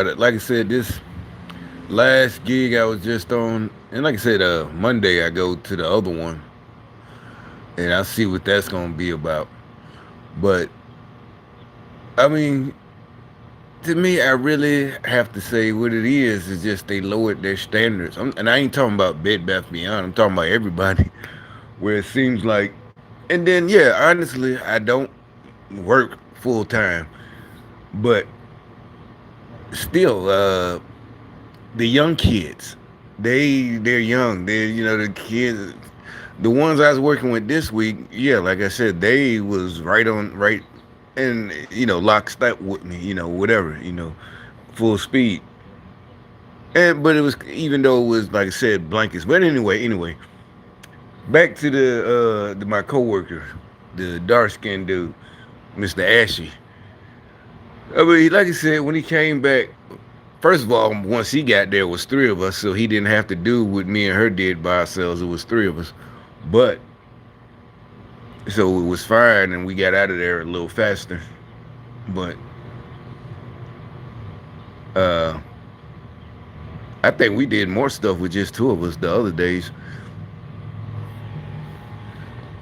like I said, this last gig I was just on, and like I said, Monday I go to the other one, and I see what that's gonna be about. But I mean, to me, I really have to say what it is just they lowered their standards. And I ain't talking about Bed Bath Beyond. I'm talking about everybody. Where it seems like, and then yeah, honestly, I don't work full time, but still, the young kids, they're young. They're the kids. The ones I was working with this week, yeah, like I said, they was right on right, and lockstep with me. Whatever. Full speed. And but it was even though it was like I said blankets. But anyway, back to my coworker, the dark skinned dude, Mr. Ashy. I mean, like I said, when he came back, first of all, once he got there, it was three of us, so he didn't have to do what me and her did by ourselves. It was three of us, but so it was fine, and we got out of there a little faster. But uh, I think we did more stuff with just two of us the other days,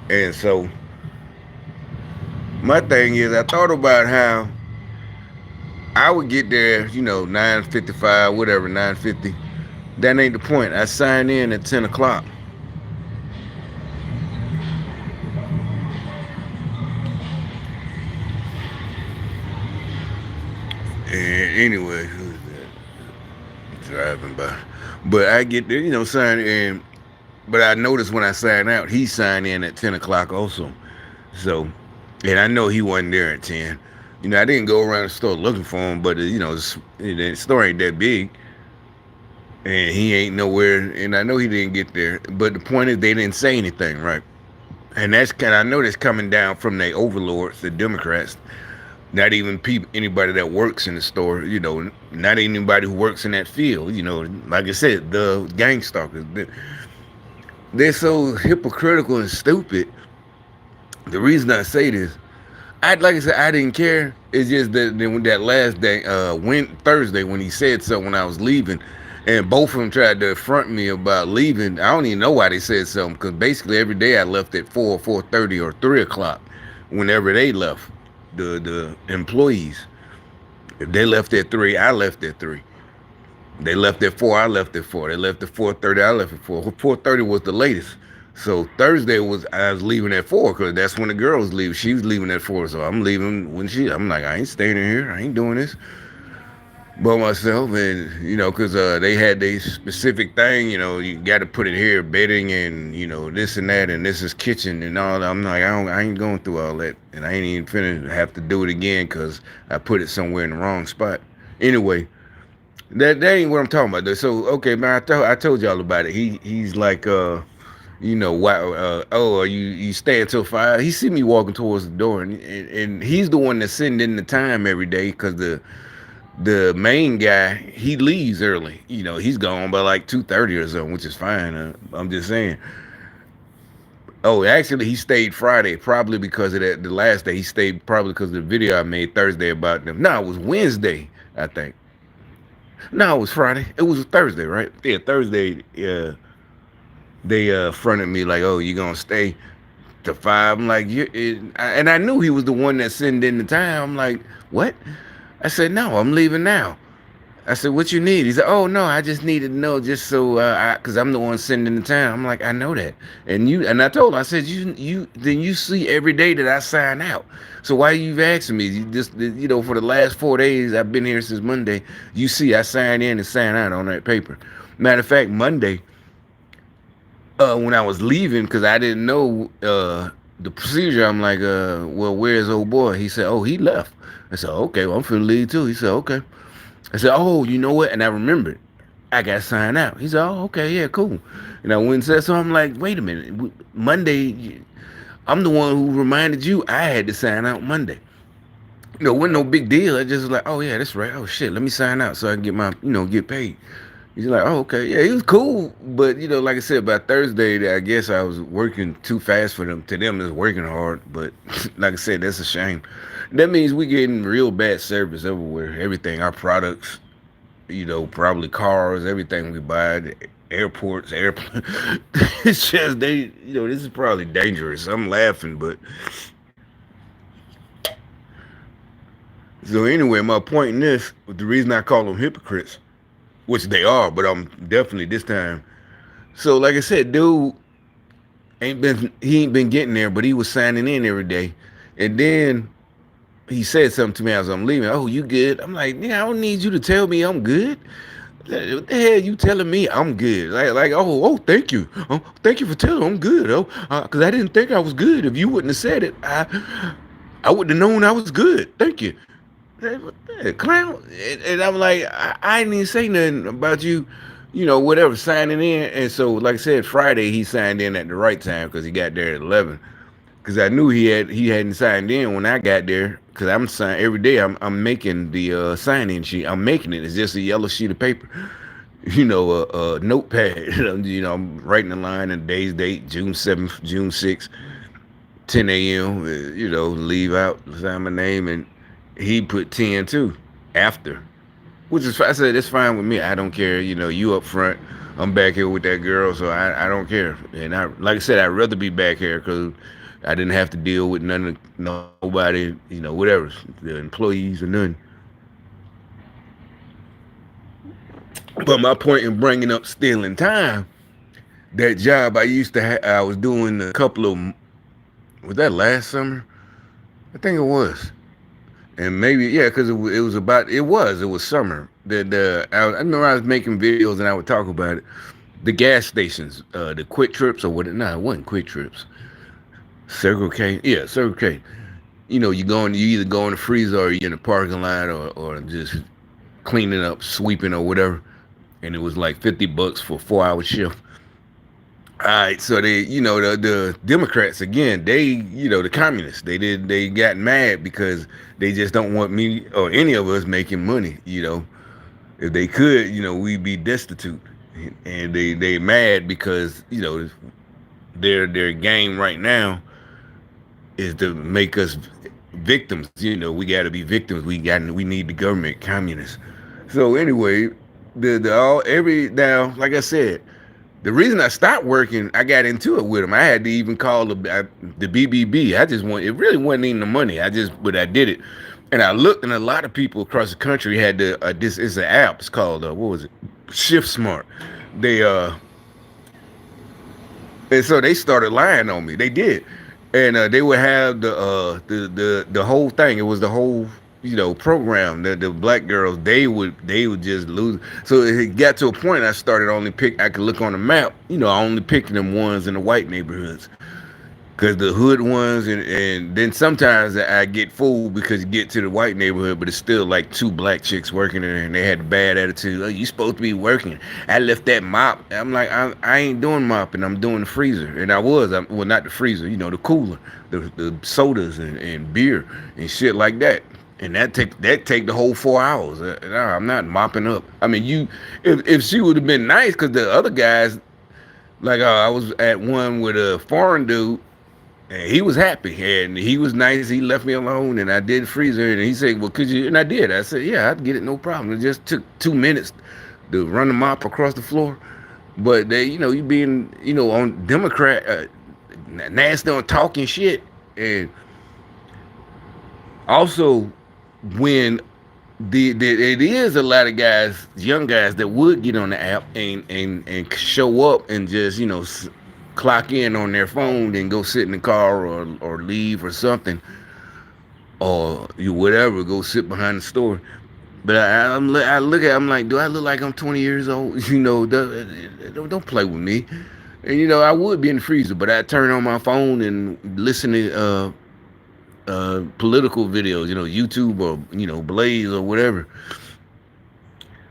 and so my thing is, I thought about how I would get there, 9:55, whatever, 9:50. That ain't the point. I signed in at 10 o'clock. And anyway, who's that driving by? But I get there, sign in. But I noticed when I signed out, he signed in at 10 o'clock also. So, and I know he wasn't there at 10. I didn't go around the store looking for him, but the store ain't that big, and he ain't nowhere. And I know he didn't get there. But the point is, they didn't say anything, right? And that's kind. I know that's coming down from the overlords, the Democrats. Not even people, anybody that works in the store. Not anybody who works in that field. Like I said, the gang stalkers. They're so hypocritical and stupid. The reason I say this, like I said, I didn't care. It's just that then that last day, Thursday, when he said something when I was leaving, and both of them tried to affront me about leaving. I don't even know why they said something because basically every day I left at 4:30, or 3 o'clock, whenever they left. The employees, if they left at 3, I left at 3. They left at 4, I left at 4. They left at 4:30, I left at 4. 4:30 was the latest. So Thursday I was leaving at 4 because that's when the girls leave. She was leaving at 4, so I'm leaving when I'm like, I ain't staying in here. I ain't doing this by myself. And because they had their specific thing. You got to put it here, bedding and this and that, and this is kitchen and all that. I'm like, I ain't going through all that, and I ain't even finna have to do it again because I put it somewhere in the wrong spot. Anyway, that ain't what I'm talking about. So okay, man, I told y'all about it. He's like, why? Oh, are you stay until 5? He see me walking towards the door, and he's the one that's sitting in the time every day because the main guy, he leaves early. He's gone by like 2:30 or something, which is fine. I'm just saying. Oh, actually, he stayed Friday, probably because of that. The last day he stayed, probably because of the video I made Thursday about them. No, it was Wednesday, I think. No, it was Friday. It was Thursday, right? Yeah, Thursday. They fronted me like, "Oh, you gonna stay to 5?" I'm like, and I knew he was the one that sent in the time. I'm like, what? I said, no, I'm leaving now. I said, what you need? He said, oh no, I just needed to know just so because I'm the one sending the time. I'm like, I know that, and I told him, I said, you see every day that I sign out. So why you asking me? You just for the last 4 days I've been here since Monday. You see, I sign in and sign out on that paper. Matter of fact, Monday, when I was leaving, because I didn't know the procedure, I'm like, well, where's old boy? He said, oh, he left. I said, okay, well, I'm finna leave too. He said, okay. I said, oh, you know what? And I remembered, I got signed out. He said, oh, okay, yeah, cool. And I went and said, so I'm like, wait a minute. Monday, I'm the one who reminded you I had to sign out Monday. It wasn't no big deal. I just was like, oh, yeah, that's right. Oh, shit, let me sign out so I can get my, get paid. He's like, oh, okay. Yeah, he was cool. But, like I said, by Thursday, I guess I was working too fast for them. To them, it's working hard. But like I said, that's a shame. That means we getting real bad service everywhere. Everything, our products. Probably cars, everything we buy, the airports, airplanes. It's just this is probably dangerous. I'm laughing, but so anyway, my point in this, the reason I call them hypocrites, which they are, but I'm definitely this time. So like I said, dude he ain't been getting there, but he was signing in every day, and then he said something to me as I'm leaving. Oh, you good? I'm like, yeah, I don't need you to tell me I'm good. What the hell you telling me I'm good? Thank you. Oh, thank you for telling I'm good. Oh, because I didn't think I was good. If you wouldn't have said it, I wouldn't have known I was good. Thank you. What the clown? And I'm like, I didn't even say nothing about you, whatever, signing in. And so, like I said, Friday he signed in at the right time because he got there at 11. Because I knew he hadn't signed in when I got there. Because I'm signing every day. I'm making the sign-in sheet. I'm making it. It's just a yellow sheet of paper, a notepad. I'm writing the line and day's date, June 7th, June 6th, 10 a.m. Leave out, sign my name, and he put 10 too after, which is I said it's fine with me. I don't care. You up front. I'm back here with that girl, so I don't care. And like I said, I'd rather be back here because I didn't have to deal with nobody, whatever, the employees or nothing. But my point in bringing up stealing time, that job I used to have, I was doing a couple of, was that last summer? I think it was. And maybe, yeah, because it was summer. I remember I was making videos and I would talk about it. The gas stations, the Quick Trips or what? No, it wasn't Quick Trips. Circle K, yeah, Circle K. You either go in the freezer or you're in the parking lot or just cleaning up, sweeping or whatever. And it was like $50 for a 4-hour shift. All right, so the Democrats again, the communists, they got mad because they just don't want me or any of us making money. If they could, we'd be destitute, and they mad because their game right now is to make us victims. We got to be victims. We need the government, communists. So anyway, the all every now, like I said, the reason I stopped working, I got into it with them. I had to even call the BBB. It really wasn't even the money. But I did it. And I looked, and a lot of people across the country had this. It's an app. It's called what was it? Shift Smart. They and so they started lying on me. They did, and they would have the whole thing. It was the whole program. The black girls they would just lose. So it got to a point I started I could look on the map. I only picked them ones in the white neighborhoods. Because the hood ones, and then sometimes I get fooled because you get to the white neighborhood, but it's still like 2 black chicks working there, and they had a bad attitude. Oh, you supposed to be working. I left that mop. I'm like, I ain't doing mopping. I'm doing the freezer. And well, not the freezer, the cooler, the sodas and beer and shit like that. And that take the whole 4 hours. No, I'm not mopping up. I mean, if she would have been nice, because the other guys, like I was at one with a foreign dude. And he was happy and he was nice. He left me alone and I did freezer. And he said, well, could you? And I did. I said, yeah, I'd get it. No problem. It just took 2 minutes to run the mop across the floor. But they, you being, on Democrat, nasty on talking shit. And also when it is a lot of guys, young guys that would get on the app and show up and just, clock in on their phone and go sit in the car or leave or something, or whatever, go sit behind the store. But I look at, I'm like, do I look like I'm 20 years old? Don't play with me. And I would be in the freezer, but I turn on my phone and listen to political videos, YouTube or Blaze or whatever.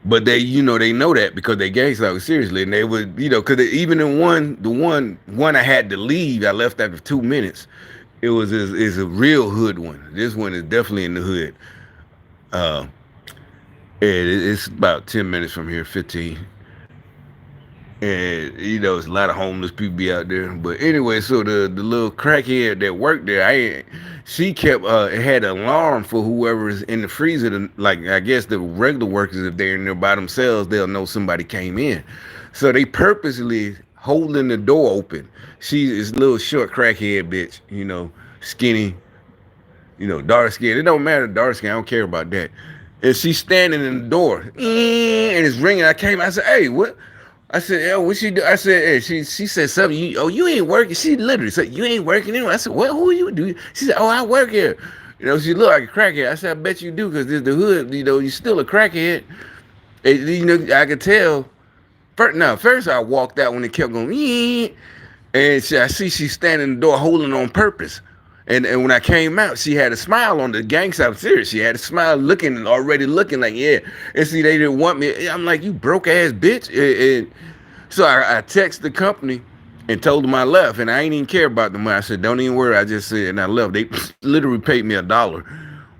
But they know that because they gangsta seriously, and they would, because even in the one I had to leave, I left after 2 minutes. It was is a real hood one. This one is definitely in the hood. It's about 10 minutes from here, 15. And there's a lot of homeless people be out there. But anyway, so the little crackhead that worked there, she kept it had an alarm for whoever's in the freezer. Like I guess the regular workers, if they're in there by themselves, they'll know somebody came in. So they purposely holding the door open. She's this little short crackhead bitch, skinny, dark skin. It don't matter dark skin. I don't care about that. And she's standing in the door, and it's ringing. I said, "Hey, what?" I said, "Yo, what she do?" I said, "Hey," she said something. You ain't working." She literally said, "You ain't working anyway." I said, "What? Who are you?" Do? She said, "Oh, I work here." She looked like a crackhead. I said, "I bet you do, because this the hood. You still a crackhead." And, I could tell. First I walked out when it kept going, and I see she's standing in the door holding on purpose. And when I came out, she had a smile on the gangster. I'm serious. She had a smile already looking like, yeah. And see, they didn't want me. I'm like, you broke ass bitch. And so I texted the company and told them I left. And I ain't even care about the money. I said, don't even worry. I just said, and I left. They literally paid me $1.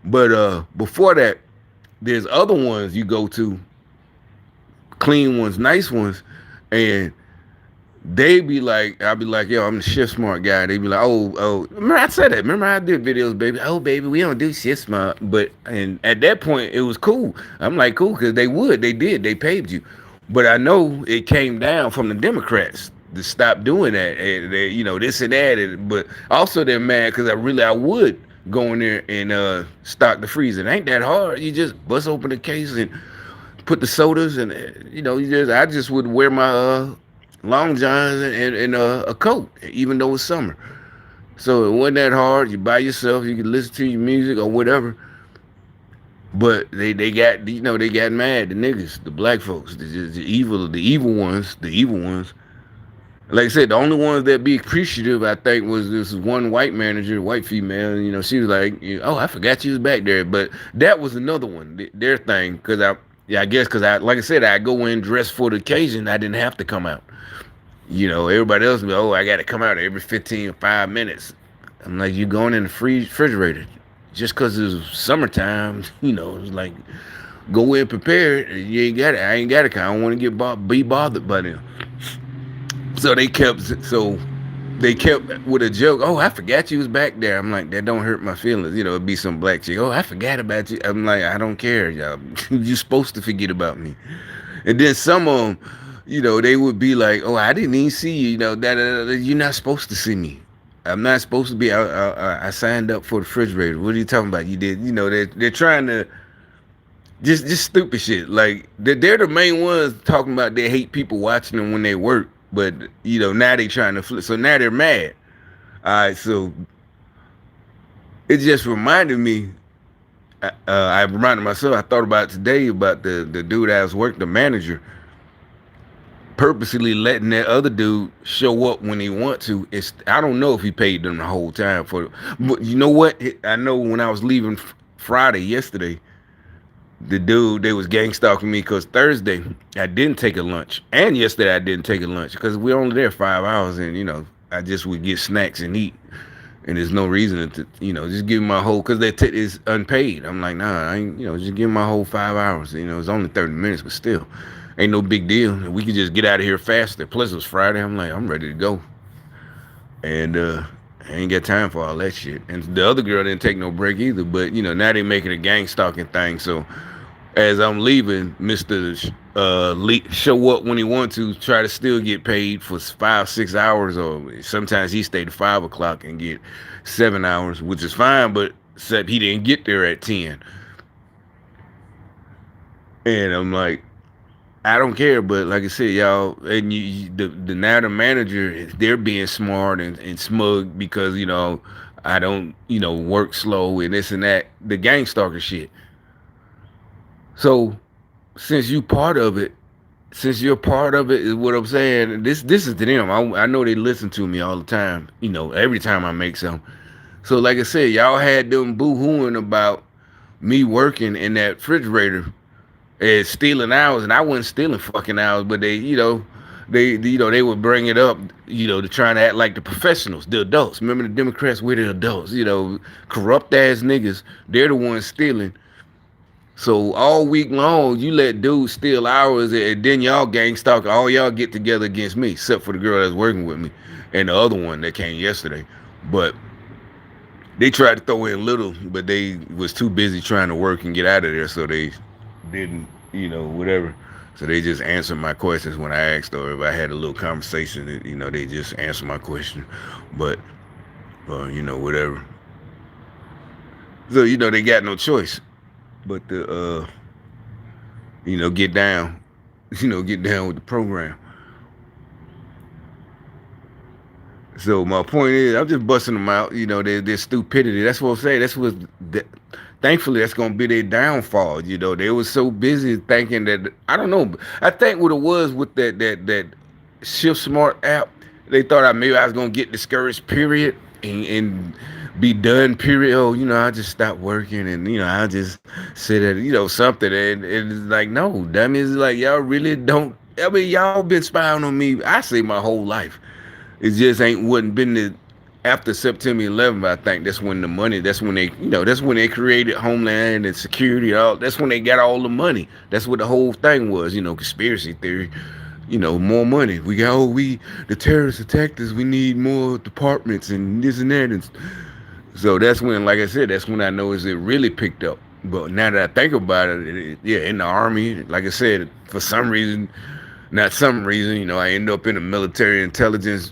But before that, there's other ones you go to, clean ones, nice ones, and they be like, I'll be like, yo, I'm the shift smart guy. They be like, oh, remember I said that. Remember I did videos, baby. Oh, baby, we don't do shift smart. And at that point, it was cool. I'm like, cool, because they did, they paid you. But I know it came down from the Democrats to stop doing that. And they, this and that. But also they're mad because I would go in there and stock the freezer. It ain't that hard. You just bust open the case and put the sodas and I just would wear my long johns and a coat, even though it's summer. So it wasn't that hard. You by yourself, you could listen to your music or whatever. But they got they got mad. The niggas, the black folks, the evil ones. Like I said, the only ones that be appreciative, I think, was this one white manager, white female. And, she was like, "Oh, I forgot you was back there." But that was another one, their thing, because I guess because like I said, I go in dressed for the occasion. I didn't have to come out. Everybody else be, oh, I got to come out every 5 minutes. I'm like, you going in the refrigerator just because it's summertime. It's like, go in prepared. You ain't got it. I ain't got it. I don't want to be bothered by them. So they kept with a joke. Oh, I forgot you was back there. I'm like, that don't hurt my feelings. It'd be some black chick. Oh, I forgot about you. I'm like, I don't care, y'all. You supposed to forget about me. And then some of them, they would be like, oh, I didn't even see you. You're not supposed to see me. I'm not supposed to be. I signed up for the refrigerator. What are you talking about? You did. They're trying to just stupid shit. Like they're the main ones talking about they hate people watching them when they work. But now they trying to flip. So now they're mad. All right. So it just reminded me. I reminded myself. I thought about today about the dude I was working, the manager, purposely letting that other dude show up when he want to. I don't know if he paid them the whole time for it. But you know what? I know when I was leaving Friday yesterday, the dude, they was gang stalking me because Thursday I didn't take a lunch, and yesterday I didn't take a lunch because we were only there 5 hours, and I just would get snacks and eat, and there's no reason to just give my whole, because that is unpaid. I'm like, nah, I ain't, just give my whole 5 hours. It's only 30 minutes, but still, ain't no big deal. We could just get out of here faster. Plus it was Friday. I'm like, I'm ready to go, and I ain't got time for all that shit. And the other girl didn't take no break either. But now they making a gang stalking thing. So as I'm leaving, Mr. Show up when he wants to, try to still get paid for 5-6 hours, or sometimes he stayed to 5 o'clock and get 7 hours, which is fine. But except he didn't get there at 10. And I'm like, I don't care, but like I said, y'all, and now the manager, they're being smart and smug because I don't work slow and this and that, the gang stalker shit. So since you're part of it, is what I'm saying. This is to them. I know they listen to me all the time. Every time I make something. So like I said, y'all had them boo-hooing about me working in that refrigerator and stealing hours, and I wasn't stealing fucking hours, but they would bring it up, to try to act like the professionals, the adults. Remember the Democrats, we're the adults, corrupt ass niggas. They're the ones stealing. So all week long, you let dudes steal hours, and then y'all gang stalk. All y'all get together against me, except for the girl that's working with me, and the other one that came yesterday. But they tried to throw in little, but they was too busy trying to work and get out of there, so they didn't, whatever. So they just answered my questions when I asked, or if I had a little conversation, they just answered my question. But, whatever. So they got no choice but to, get down, get down with the program. So my point is, I'm just busting them out. Their stupidity. That's what I'm saying. Thankfully, that's gonna be their downfall. They were so busy thinking that I don't know. I think what it was with that Shift Smart app, they thought maybe I was gonna get discouraged. Period, and be done. Period. Oh, I just stopped working, and I just sit at something, and it's like no, that means like y'all really don't. I mean, y'all been spying on me. I say my whole life. It just wasn't been the after September 11th. I think that's when the money. That's when they created Homeland and security. All that's when they got all the money. That's what the whole thing was. Conspiracy theory. More money. The terrorists attacked us. We need more departments and this and that. And so that's when, like I said, that's when I noticed it really picked up. But now that I think about it, yeah, in the Army, like I said, for some reason, not some reason, I end up in the military intelligence,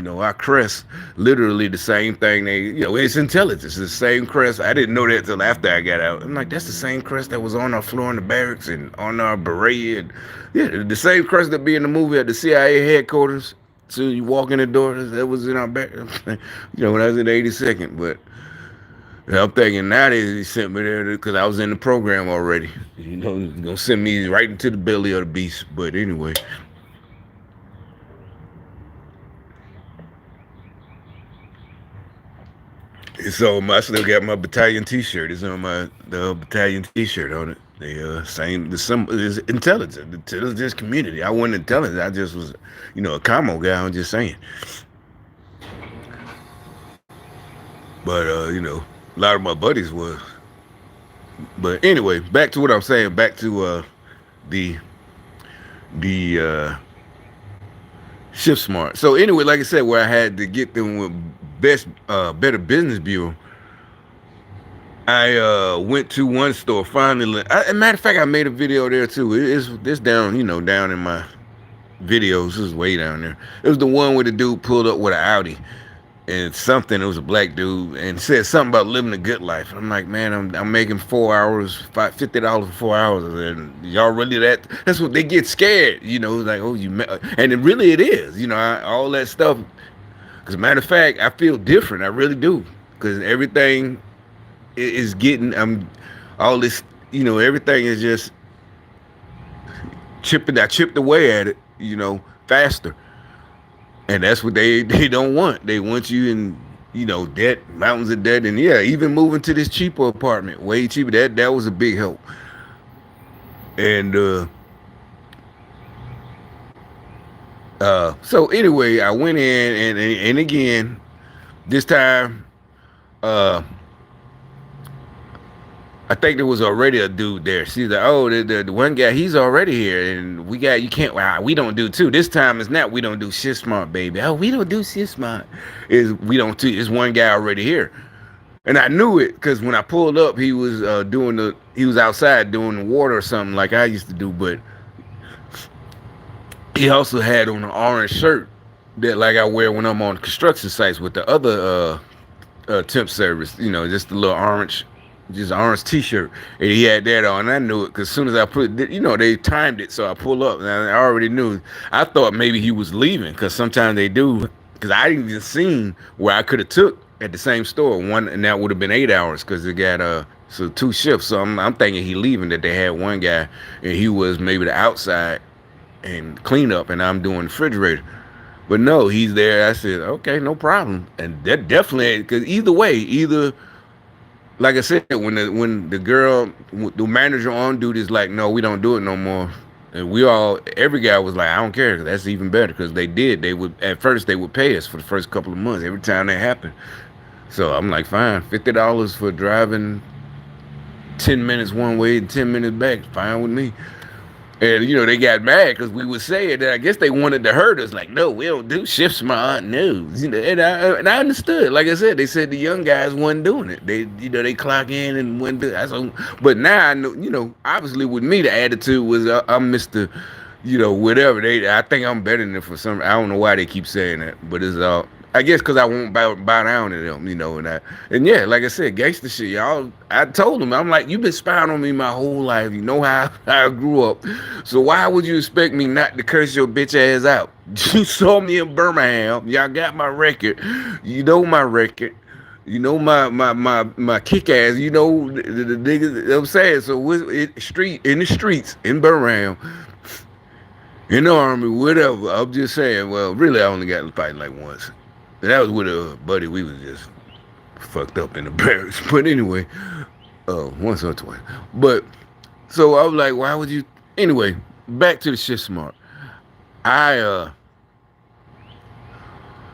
our crest, literally the same thing it's intelligence, it's the same crest. I didn't know that till after I got out. I'm like, that's the same crest that was on our floor in the barracks and on our beret. And yeah, the same crest that be in the movie at the CIA headquarters. So you walk in the door, that was in our back, when I was in the 82nd. But I'm thinking now they sent me there because I was in the program already. Gonna send me right into the belly of the beast. But anyway. So I still got my battalion T-shirt. It's on the battalion T-shirt on it. The symbol is intelligence community. I wasn't intelligent. I just was, a commo guy. I'm just saying. But a lot of my buddies was. But anyway, back to what I'm saying. Back to the Shift Smart. So anyway, like I said, where I had to get them with Better Business Bureau, I went to one store finally. As a matter of fact, I made a video there too. It's down, down in my videos. This is way down there. It was the one where the dude pulled up with an Audi and something. It was a black dude and said something about living a good life. I'm like, man, I'm making 4 hours, $50 for 4 hours, and y'all really that's what they get scared, like, oh, and it is, all that stuff. Because matter of fact, I feel different. I really do, because everything is getting all this, everything is just I chipped away at it, faster. And that's what they don't want. They want you in, debt, mountains of debt. And yeah, even moving to this cheaper apartment, way cheaper. That was a big help. And so anyway, I went in and again, this time, I think there was already a dude there. She's like, oh, the one guy, he's already here, and we don't do two. This time it's not we don't do Shift Smart, baby. Oh, we don't do Shift Smart. It's one guy already here. And I knew it because when I pulled up, he was outside doing the water or something like I used to do, but he also had on an orange shirt that like I wear when I'm on construction sites with the other temp service, just a little orange T-shirt, and he had that on. And I knew it because as soon as I put it, they timed it, so I pull up, and I already knew. I thought maybe he was leaving because sometimes they do. Because I didn't even seen where I could have took at the same store one, and that would have been 8 hours because it got so 2 shifts. So I'm thinking he leaving, that they had one guy and he was maybe the outside and clean up, and I'm doing the refrigerator. But no, he's there. I said, okay, no problem. And that definitely, because either like I said, when the girl, the manager on duty is like, no, we don't do it no more. And every guy was like, I don't care. That's even better because at first they would pay us for the first couple of months every time that happened. So I'm like, fine, $50 for driving 10 minutes one way and 10 minutes back. Fine with me. And they got mad because we were saying that. I guess they wanted to hurt us. Like, no, we don't do shift smart. No, and I understood. Like I said, they said the young guys wasn't doing it. They clock in and wouldn't do it. So, but now I know. Obviously with me, the attitude was I'm Mister. Whatever. I think I'm better than them for some. I don't know why they keep saying that, but it's all. I guess because I won't bow down to them, and yeah, like I said, gangster shit, y'all. I told them, I'm like, you've been spying on me my whole life. You know how I grew up, so why would you expect me not to curse your bitch ass out? You saw me in Birmingham. Y'all got my record. You know my record. You know my kick ass. The niggas. I'm saying so. In the streets in Birmingham, in the army, whatever. I'm just saying. Well, really, I only got to fight like once. And that was with a buddy. We was just fucked up in the barracks. But anyway, once or twice. But so I was like, why would you? Anyway, back to the shit smart. I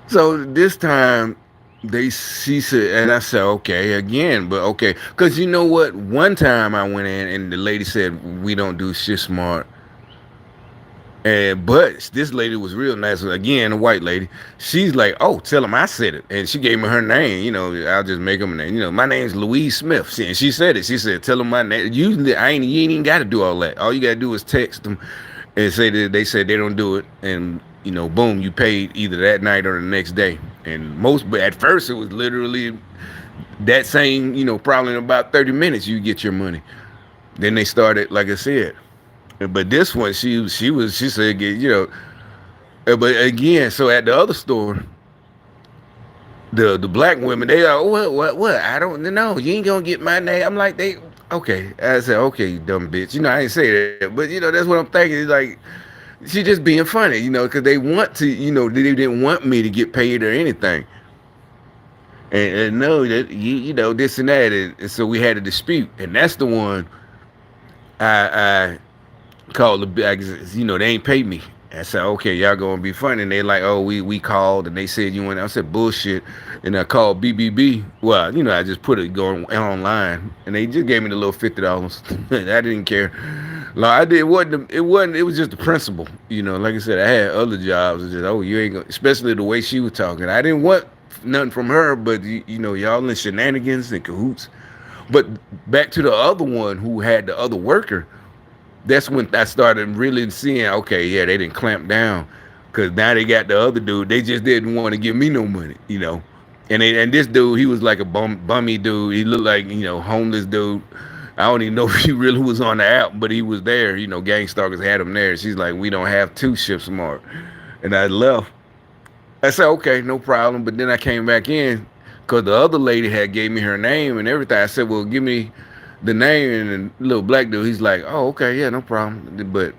So this time she said, and I said, okay, again, but okay, because you know what? One time I went in and the lady said we don't do shit smart. And but this lady was real nice. Again, a white lady. She's like, "Oh, tell him I said it," and she gave me her name. I'll just make him a name. My name's Louise Smith. And she said it. She said, "Tell him my name." Usually, you ain't even got to do all that. All you got to do is text them and say that they said they don't do it, and boom, you paid either that night or the next day. And but at first it was literally that same, probably in about 30 minutes you get your money. Then they started, like I said. But this one, she said, but again, so at the other store, the black women, they are, what? I don't know. You ain't gonna get my name. I'm like, okay. I said, okay, you dumb bitch. I ain't say that, but that's what I'm thinking. It's like, she just being funny, because they want to, they didn't want me to get paid or anything. And no, that this and that, and so we had a dispute, and that's the one I called they ain't paid me. I said, okay, y'all gonna be funny. And they like, oh, we called and they said you went. I said, bullshit. And I called BBB. Well, I just put it going online, and they just gave me the little $50. I didn't care. No, I did. It wasn't. It was just the principle. Like I said, I had other jobs. It's just, oh, you ain't gonna. Especially the way she was talking. I didn't want nothing from her, but y'all in shenanigans and cahoots. But back to the other one who had the other worker. That's when I started really seeing, okay, yeah, they didn't clamp down, because now they got the other dude. They just didn't want to give me no money, And this dude, he was like a bummy dude. He looked like homeless dude. I don't even know if he really was on the app, but he was there. Gang stalkers had him there. She's like, we don't have two shift smart, and I left. I said, okay, no problem. But then I came back in because the other lady had gave me her name and everything. I said, well, give me the name, and the little black dude, he's like, oh, okay, yeah, no problem. But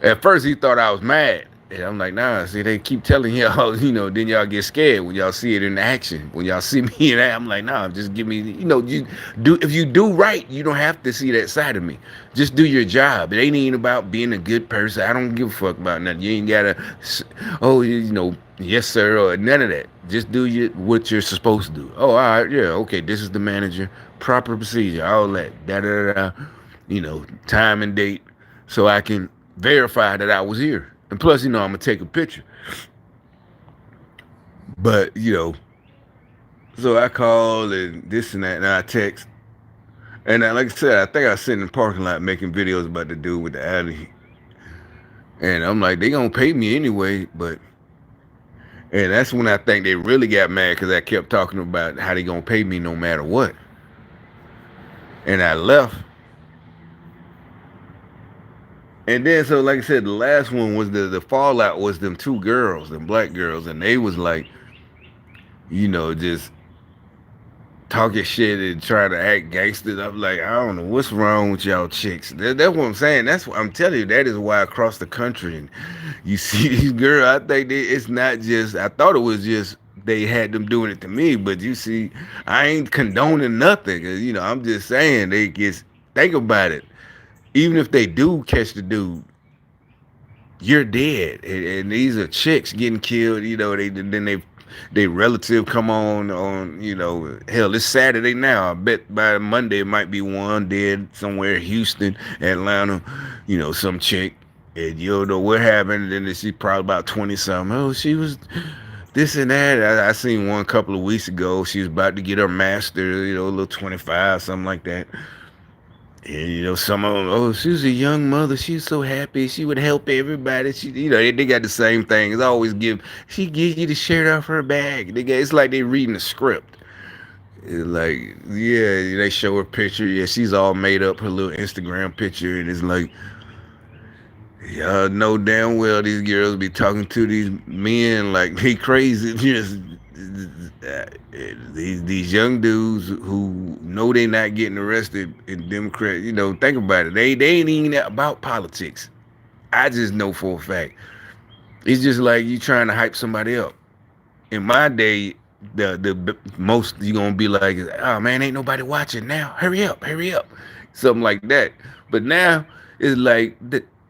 at first he thought I was mad. And I'm like, nah, see, they keep telling y'all, then y'all get scared when y'all see it in action. When y'all see me in that, I'm like, nah, just give me, you do, if you do right, you don't have to see that side of me. Just do your job. It ain't even about being a good person. I don't give a fuck about nothing. You ain't gotta, yes, sir, or none of that. Just do what you're supposed to do. Oh, all right, yeah, okay, this is the manager. Proper procedure, all that, time and date, so I can verify that I was here. And plus, I'm gonna take a picture. But so I called and this and that, and I text. And like I said, I think I was sitting in the parking lot making videos about the dude with the alley. And I'm like, they gonna pay me anyway, and that's when I think they really got mad, because I kept talking about how they gonna pay me no matter what. And I left. And then, so like I said, the last one was the fallout was them two girls, them black girls, and they was like, just talking shit and trying to act gangster. I'm like, I don't know what's wrong with y'all chicks. That's what I'm saying. That's what I'm telling you. That is why across the country, and you see these girls. I think it's not just. I thought it was just they had them doing it to me, but you see, I ain't condoning nothing. I'm just saying they just think about it. Even if they do catch the dude, you're dead, and these are chicks getting killed. They they relative come on, hell, it's Saturday now. I bet by Monday it might be one dead somewhere in Houston, Atlanta, some chick. And you don't know what happened. And then she probably about 20 something. Oh, she was this and that. I seen one couple of weeks ago. She was about to get her master, a little 25, something like that. And some of them, oh, she was a young mother. She was so happy. She would help everybody. They got the same thing. It's always she gives you the shirt off her back. It's like they reading a script. It's like, yeah, they show her picture. Yeah, she's all made up, her little Instagram picture. And it's like, y'all know damn well these girls be talking to these men like they crazy. Just these young dudes who know they not getting arrested in Democrat. Think about it. They ain't even about politics. I just know for a fact. It's just like you trying to hype somebody up. In my day, the most you gonna be like, oh man, ain't nobody watching now. Hurry up, something like that. But now it's like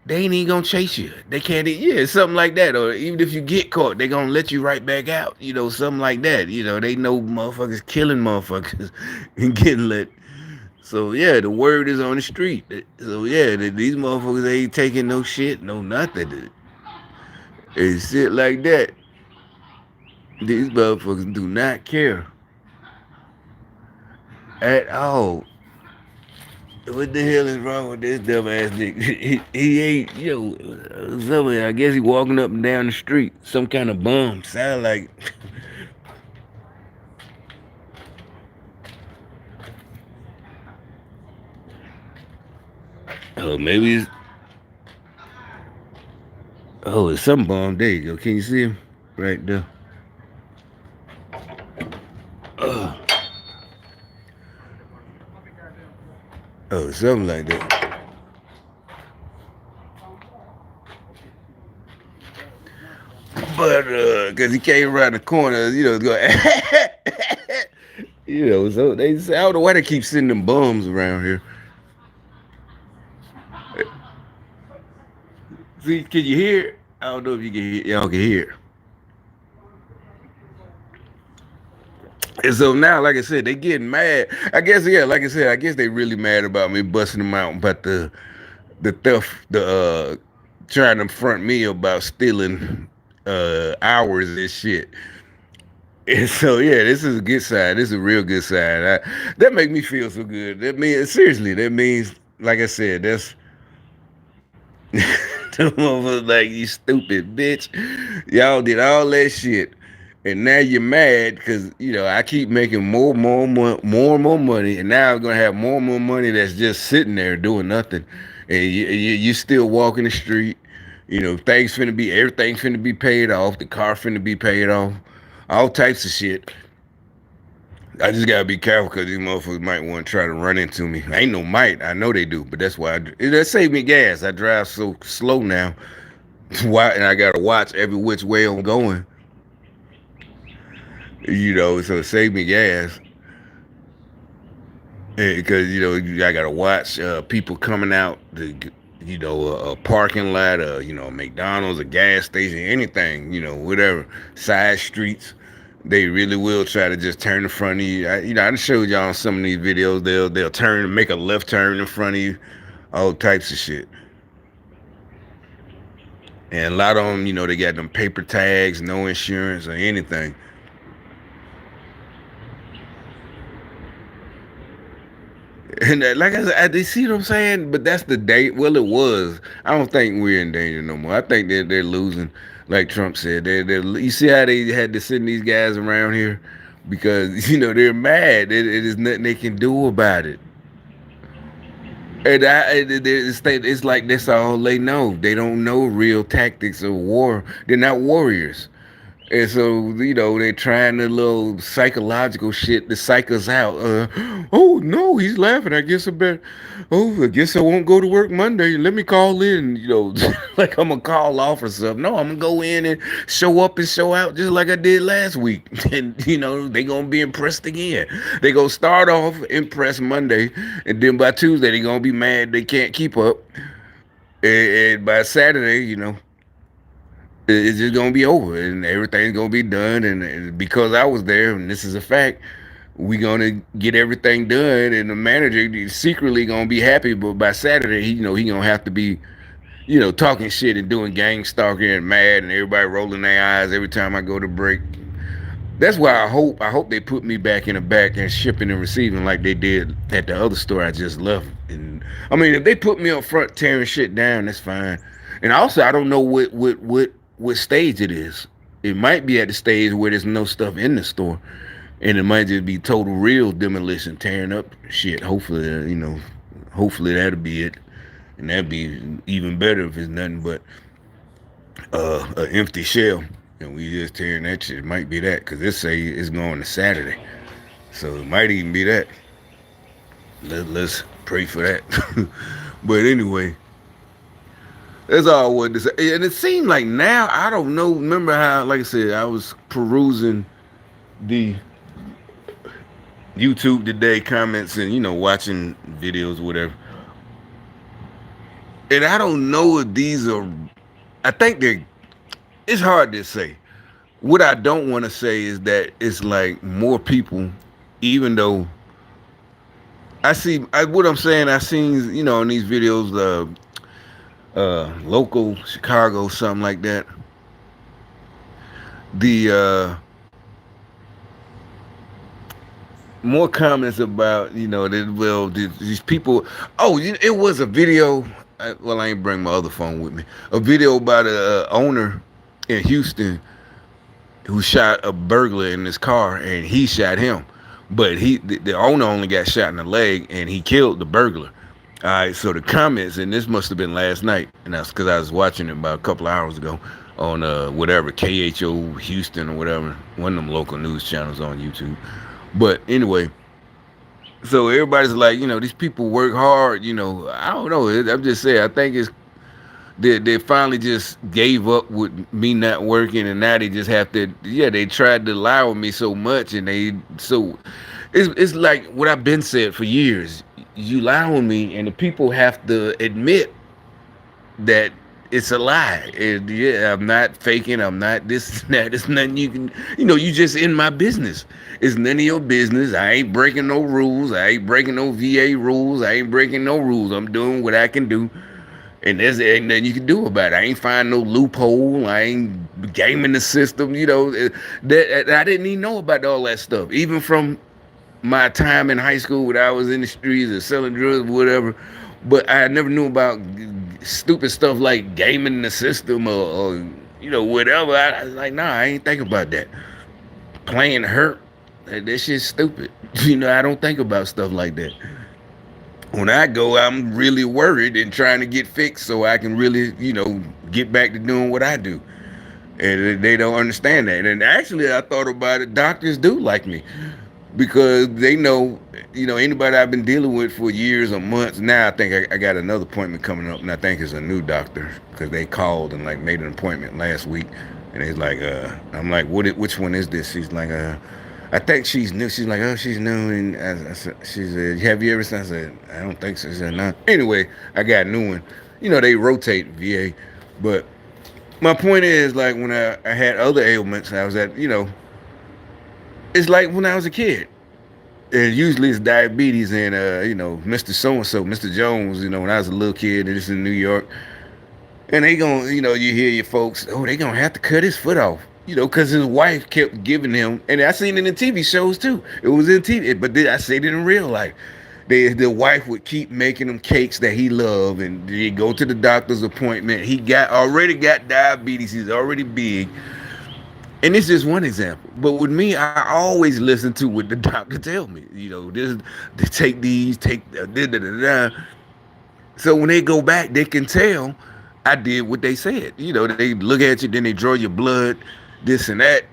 they ain't even gonna chase you. They can't. Yeah, something like that. Or even if you get caught, they gonna let you right back out. Something like that. They know motherfuckers killing motherfuckers and getting let. So yeah, the word is on the street. So yeah, these motherfuckers ain't taking no shit, no nothing. And shit like that. These motherfuckers do not care at all. What the hell is wrong with this dumbass nigga? He ain't, somewhere. I guess he walking up and down the street. Some kind of bum. Sound like. Oh, maybe it's. Oh, it's some bum. There you go. Can you see him? Right there. Oh, something like that. But cause he came around the corner, go so they say, I don't know why they keep sending them bums around here. See, can you hear it? I don't know if you can hear. Y'all can hear. And so now, like I said, they getting mad. I guess, yeah, like I said, I guess they really mad about me busting them out about the theft, trying to front me about stealing hours and shit. And so yeah, this is a good side. This is a real good side. That make me feel so good. That means seriously. That means, like I said, that's like you stupid bitch. Y'all did all that shit, and now you're mad because I keep making more and more money, and now I'm gonna have more and more money that's just sitting there doing nothing, and you still walking the street. Everything's finna be paid off. The car finna be paid off. All types of shit. I just gotta be careful because these motherfuckers might want to try to run into me. I ain't no might. I know they do, but that's why that save me gas. I drive so slow now. Why? And I gotta watch every which way I'm going. So it save me gas. Because I gotta watch people coming out the a parking lot, a McDonald's, a gas station, anything, whatever, side streets. They really will try to just turn in front of you. I showed y'all some of these videos. They'll turn and make a left turn in front of you, all types of shit. And a lot of them, they got them paper tags, no insurance or anything. And like I said, they see what I'm saying, but that's the day. Well, it was. I don't think we're in danger no more. I think they're losing, like Trump said. You see how they had to send these guys around here because they're mad. It is nothing they can do about it. And it's like that's all they know. They don't know real tactics of war. They're not warriors. And so, they're trying the little psychological shit to psych us out. Oh, no, he's laughing. I guess I guess I won't go to work Monday. Let me call in, like I'm going to call off or something. No, I'm going to go in and show up and show out just like I did last week. And, they going to be impressed again. They going to start off impressed Monday. And then by Tuesday, they going to be mad they can't keep up. And by Saturday, It's just gonna be over, and everything's gonna be done. And because I was there, and this is a fact, we gonna get everything done. And the manager secretly gonna be happy, but by Saturday, he gonna have to be, talking shit and doing gang stalking and mad, and everybody rolling their eyes every time I go to break. That's why I hope they put me back in the back and shipping and receiving like they did at the other store I just left. And I mean, if they put me up front tearing shit down, that's fine. And also, I don't know what stage it is. It might be at the stage where there's no stuff in the store, and it might just be total real demolition, tearing up shit. Hopefully, hopefully that'll be it, and that'd be even better if it's nothing but an empty shell. And we just tearing that shit. It might be that, because this say it's going to Saturday. So it might even be that. Let's pray for that. But anyway, that's all I wanted to say. And it seemed like now, I don't know, remember how, like I said, I was perusing the YouTube today comments and, watching videos, whatever. And I don't know if these are, I think it's hard to say. What I don't want to say is that it's like more people, even though what I'm saying, I seen, in these videos, local Chicago, something like that. The more comments about, these people. Oh, it was a video. Well, I ain't bring my other phone with me. A video about a owner in Houston who shot a burglar in his car, and he shot him. But the owner only got shot in the leg, and he killed the burglar. All right, so the comments, and this must have been last night, and that's because I was watching it about a couple of hours ago on whatever, KHO Houston or whatever, one of them local news channels on YouTube. But anyway, so everybody's like, these people work hard, I don't know. I'm just saying, I think they finally just gave up with me not working, and now they just have to. Yeah, they tried to lie with me so much, and it's like what I've been said for years. You lie on me, and the people have to admit that it's a lie. And yeah, I'm not faking. I'm not this and that. It's nothing you can. You just in my business. It's none of your business. I ain't breaking no rules. I ain't breaking no VA rules. I ain't breaking no rules. I'm doing what I can do. And there's ain't nothing you can do about it. I ain't find no loophole. I ain't gaming the system. That I didn't even know about all that stuff. Even from my time in high school when I was in the streets or selling drugs or whatever. But I never knew about stupid stuff like gaming the system or whatever. I was like, nah, I ain't think about that. Playing hurt. That shit's stupid. I don't think about stuff like that. When I go, I'm really worried and trying to get fixed so I can really, get back to doing what I do. And they don't understand that. And actually, I thought about it. Doctors do like me because they know, anybody I've been dealing with for years or months. Now I think I got another appointment coming up, and I think it's a new doctor because they called and like made an appointment last week. And he's like, I'm like, which one is this? She's like, I think she's new. She's like, oh, she's new. And she said, have you ever seen? I said, I don't think so. She said, no. Anyway, I got a new one. They rotate VA. But my point is, like, when I had other ailments, I was at, it's like when I was a kid. And usually it's diabetes and, Mr. So-and-so, Mr. Jones, when I was a little kid, and this is in New York. And they gonna, you hear your folks, oh, they gonna have to cut his foot off. Because his wife kept giving him, and I seen it in TV shows too. It was in TV, but I said it in real life. The wife would keep making him cakes that he loved, and he'd go to the doctor's appointment. He already got diabetes. He's already big. And it's just one example. But with me, I always listen to what the doctor tell me. They take these, take da. So when they go back, they can tell I did what they said. They look at you, then they draw your blood, this and that.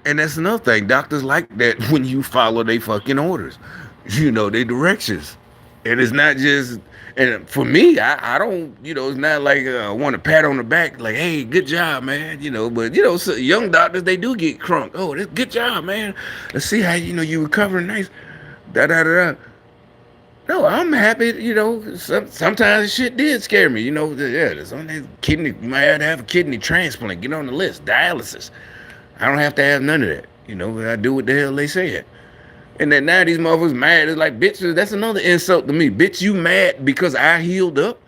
And that's another thing. Doctors like that when you follow their fucking orders, their directions. And it's not just, and for me, I don't, it's not like I want to pat on the back, like, hey, good job, man, but, so young doctors, they do get crunk. Oh, this good job, man. Let's see how, you recovering nice, da. No, I'm happy. Sometimes shit did scare me. Yeah, there's on that kidney. You might have to have a kidney transplant. Get on the list. Dialysis. I don't have to have none of that. I do what the hell they said. And then now these motherfuckers mad. It's like, bitch, that's another insult to me. Bitch, you mad because I healed up?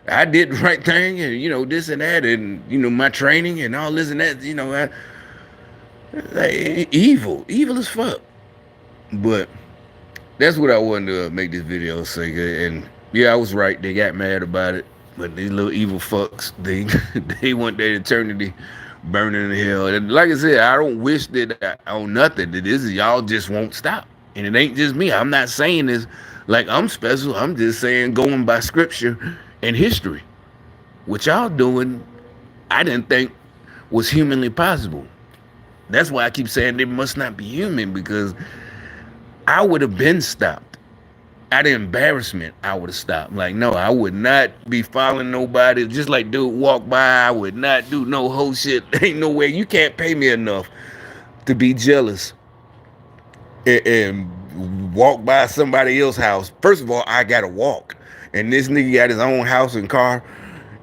I did the right thing, and this and that, and my training and all this and that. Like, evil as fuck. But that's what I wanted to make this video say. And yeah, I was right. They got mad about it. But these little evil fucks, they they want their eternity burning in hell. And like I said, I don't wish that on nothing. That this is y'all just won't stop. And it ain't just me. I'm not saying this like I'm special. I'm just saying going by scripture and history. What y'all doing, I didn't think was humanly possible. That's why I keep saying it must not be human, because I would have been stopped. Out of embarrassment, I would have stopped. Like, no, I would not be following nobody. Just like dude walk by, I would not do no whole shit. Ain't no way. You can't pay me enough to be jealous and walk by somebody else's house. First of all, I gotta walk, and this nigga got his own house and car,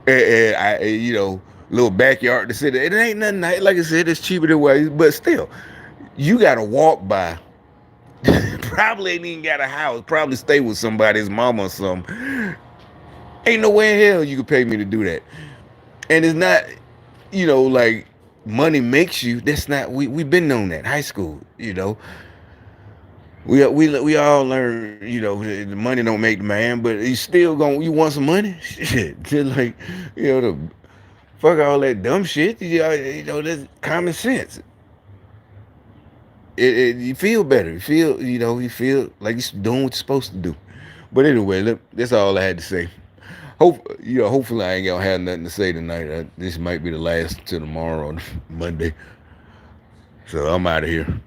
and little backyard to sit in. It ain't nothing like I said. It's cheaper than what, but still, you gotta walk by. Probably ain't even got a house. Probably stay with somebody's mama or something. Ain't no way in hell you could pay me to do that. And it's not, like money makes you. That's not. We been known that high school. We all learn. The money don't make the man, but you still going. You want some money? Shit, just like the fuck all that dumb shit. That's common sense. You feel better. You feel like you're doing what you're supposed to do. But anyway, look, that's all I had to say. Hopefully I ain't gonna have nothing to say tonight. This might be the last till tomorrow, Monday. So I'm out of here.